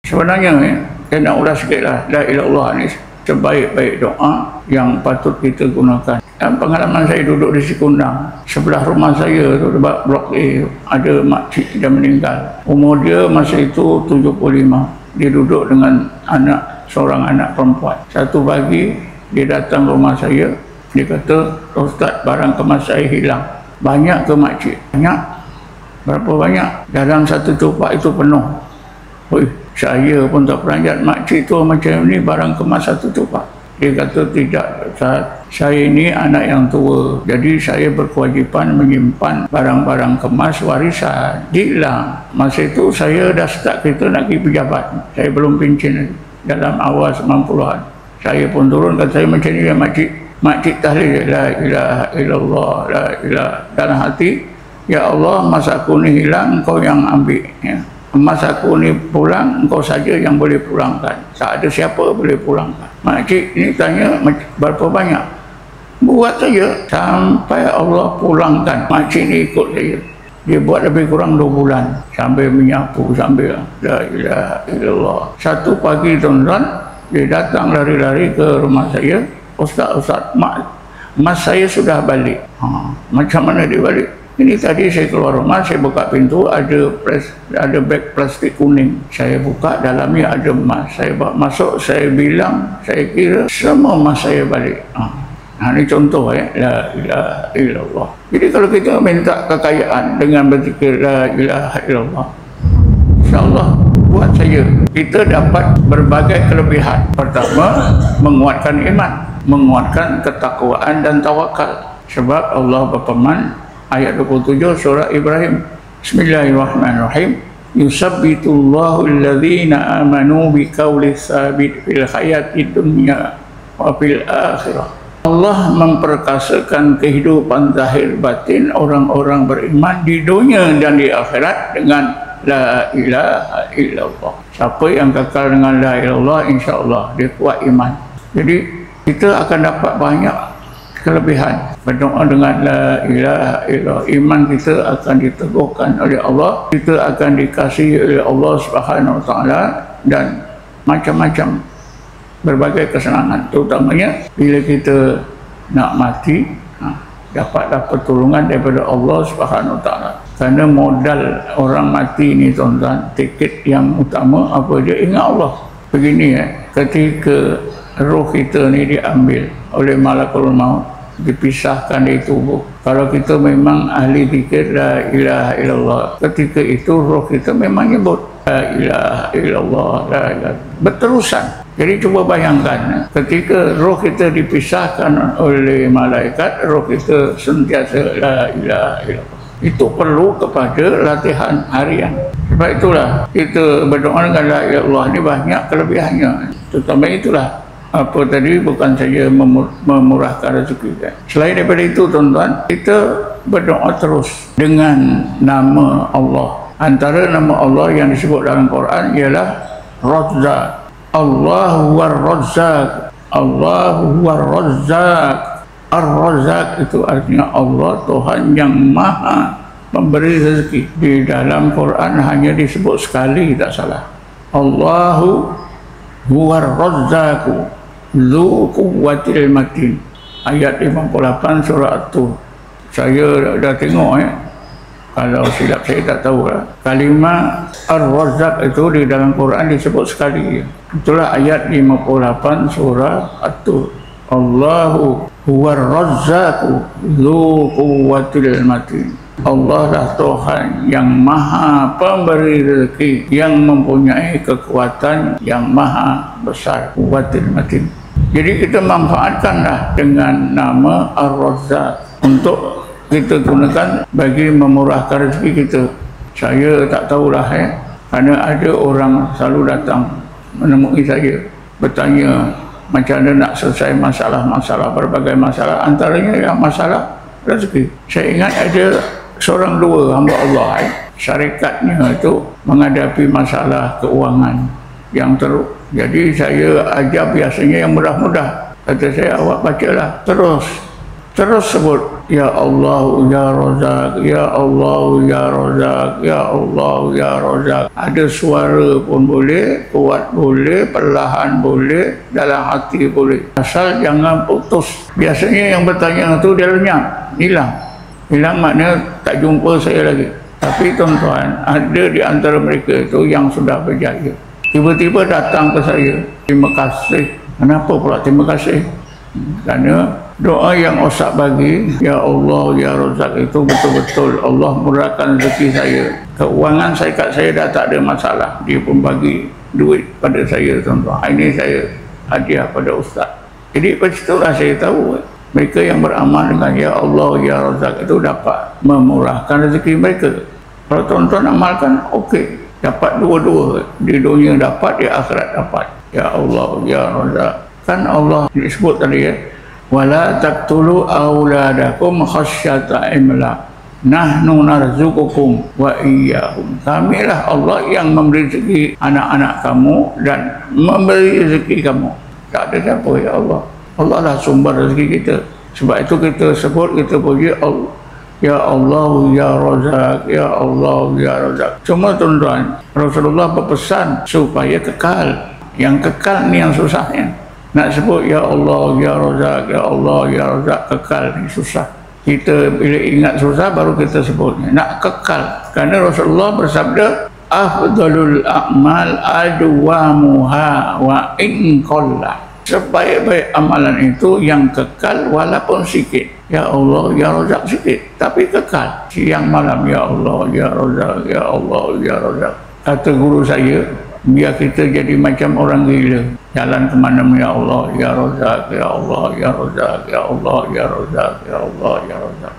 Sebenarnya saya nak ulas sikit lah, la ilaha illallah ni sebaik-baik doa yang patut kita gunakan. Dan pengalaman saya duduk di Sikundang, sebelah rumah saya tu, dekat blok A, ada makcik yang meninggal. Umur dia masa itu 75. Dia duduk dengan seorang anak perempuan. Satu pagi dia datang ke rumah saya, dia kata, "Ustaz, barang kemas saya hilang." "Banyak ke makcik?" "Banyak." "Berapa banyak?" "Dalam satu copak itu penuh." "Oi, saya pun tak peranjat makcik tu macam ni barang kemas satu copak." Dia kata, "Tidak, Ustaz. Saya ini anak yang tua. Jadi saya berkewajipan menyimpan barang-barang kemas warisan. Hilang. Masa itu saya dah start kereta nak pergi pejabat. Saya belum pencen lagi. Dalam awal 90-an. Saya pun turun, kata saya macam ni ya makcik. Makcik tahlil, la ilaha illallah, la ilaha. Dalam hati, ya Allah, masa aku ni hilang, kau yang ambil. Ya. Masa aku ni pulang, engkau saja yang boleh pulangkan. Tak ada siapa boleh pulangkan." Makcik ni tanya, "Berapa banyak?" "Buat saja sampai Allah pulangkan." Makcik ni ikut saya. Dia buat lebih kurang 2 bulan. Sambil menyapu, sambil la ilaha illallah. Satu pagi tuan-tuan, dia datang lari-lari ke rumah saya. "Ustaz, mas saya sudah balik." "Macam mana dia balik?" "Ini tadi saya keluar rumah, saya buka pintu, ada beg plastik kuning. Saya buka, dalamnya ada emas. Saya bawa masuk, saya bilang, saya kira semua emas saya balik." Ini contoh la ilaha illallah. Jadi kalau kita minta kekayaan dengan berzikir la ilaha illallah, insya-Allah buat saja kita dapat berbagai kelebihan. Pertama, menguatkan iman, menguatkan ketakwaan dan tawakal. Sebab Allah berfirman ayat 27 surah Ibrahim, Bismillahirrahmanirrahim, "Yusabbitullahu alladhina amanu biqauli tsabit fil hayatid dunya wa fil akhirah." Allah memperkasakan kehidupan zahir batin orang-orang beriman di dunia dan di akhirat dengan la ilaha illallah. Siapa yang kekal dengan la ilaha illallah, insya-Allah dia kuat iman. Jadi kita akan dapat banyak kelebihan berdoa dengan la ilaha illallah. Iman kita akan diteguhkan oleh Allah, kita akan dikasihi oleh Allah Subhanahu wa taala, dan macam-macam berbagai kesenangan, terutamanya bila kita nak mati, dapatlah pertolongan daripada Allah Subhanahu wa taala. Kerana modal orang mati ni tuan-tuan, tiket yang utama apa dia? Ingat Allah. Begini ketika roh kita ni diambil oleh malakul maut, dipisahkan dari tubuh. Kalau kita memang ahli zikir la ilaha illallah, ketika itu roh kita memang nyebut la ilaha illallah, la ilaha, berterusan. Jadi cuba bayangkan ketika roh kita dipisahkan oleh malaikat, roh kita sentiasa la ilaha illallah. Itu perlu kepada latihan harian. Sebab itulah kita berdoa dengan la ilaha illallah ni banyak kelebihannya. Terutama itulah apa tadi, bukan saja memurahkan rezeki kan. Selain daripada itu tuan-tuan, kita berdoa terus dengan nama Allah. Antara nama Allah yang disebut dalam Quran ialah Razzaq. Allahu war-Razzaq. Allahu war-Razzaq. Ar-Razzaq itu artinya Allah, Tuhan yang maha memberi rezeki. Di dalam Quran hanya disebut sekali, tak salah. Allahu war-Razzaq Zu quwwatil matin. Ayat 58 surah At-Tur. Saya dah tengok kalau silap saya tak tahu lah. Kalimah Ar-Razzaq itu di dalam Quran disebut sekali. Itulah ayat 58 surah At-Tur. Allahu huwar razzaqu Zu quwwatil matin. Allah lah Tuhan yang maha pemberi rezeki, yang mempunyai kekuatan yang maha besar, quwwatil matin. Jadi kita manfaatkanlah dengan nama Ar-Razzaq untuk kita gunakan bagi memurahkan rezeki kita. Saya tak tahulah kerana ada orang selalu datang menemui saya, bertanya macam mana nak selesai masalah-masalah, berbagai masalah, antaranya yang masalah rezeki. Saya ingat ada seorang dua hamba Allah syarikatnya itu menghadapi masalah keuangan yang teruk. Jadi saya ajar biasanya yang mudah-mudah. Kata saya, awak bacalah terus sebut Ya Allah ya Razak, Ya Allah ya Razak, Ya Allah ya Razak. Ada suara pun boleh, kuat boleh, perlahan boleh, dalam hati boleh. Asal jangan putus. Biasanya yang bertanya itu dia lenyap, hilang. Hilang maknanya tak jumpa saya lagi. Tapi tuan-tuan, ada di antara mereka itu yang sudah berjaya. Tiba-tiba datang ke saya, terima kasih. Kenapa pula terima kasih? Kerana doa yang Ustaz bagi, Ya Allah ya Razak, itu betul-betul Allah murahkan rezeki saya. Keuangan saya kat saya dah tak ada masalah. Dia pun bagi duit pada saya, tuan-tuan. Ini saya hadiah pada Ustaz. Jadi pada situlah saya tahu mereka yang beramal dengan Ya Allah ya Razak itu dapat memurahkan rezeki mereka. Kalau tuan-tuan amalkan, okey, dapat dua-dua. Di dunia dapat, di akhirat dapat. Ya Allah ya Razak. Kan Allah disebut tadi ya, wala taqtulu auladakum khasyata imlaq, nahnu narzuqukum wa iyyahum. Kamilah Allah yang memberi rezeki anak-anak kamu dan memberi rezeki kamu. Tak ada siapa, ya Allah. Allah lah sumber rezeki kita. Sebab itu kita sebut, kita puji Allah, Ya Allah ya Razak, Ya Allah ya Razak. Cuma tuan-tuan, Rasulullah berpesan supaya kekal. Yang kekal ni yang susahnya. Nak sebut Ya Allah ya Razak, Ya Allah ya Razak, kekal ni susah. Kita bila ingat susah baru kita sebutnya. Nak kekal. Kerana Rasulullah bersabda, afdalul a'mal adwamuha wa in qalla. Sebaik-baik amalan itu yang kekal walaupun sikit. Ya Allah ya Razak sikit tapi kekal. Siang malam Ya Allah ya Razak, Ya Allah ya Razak. Kata guru saya, biar kita jadi macam orang gila, jalan ke mana Ya Allah ya Razak, Ya Allah ya Razak, Ya Allah ya Razak, Ya Allah ya Razak.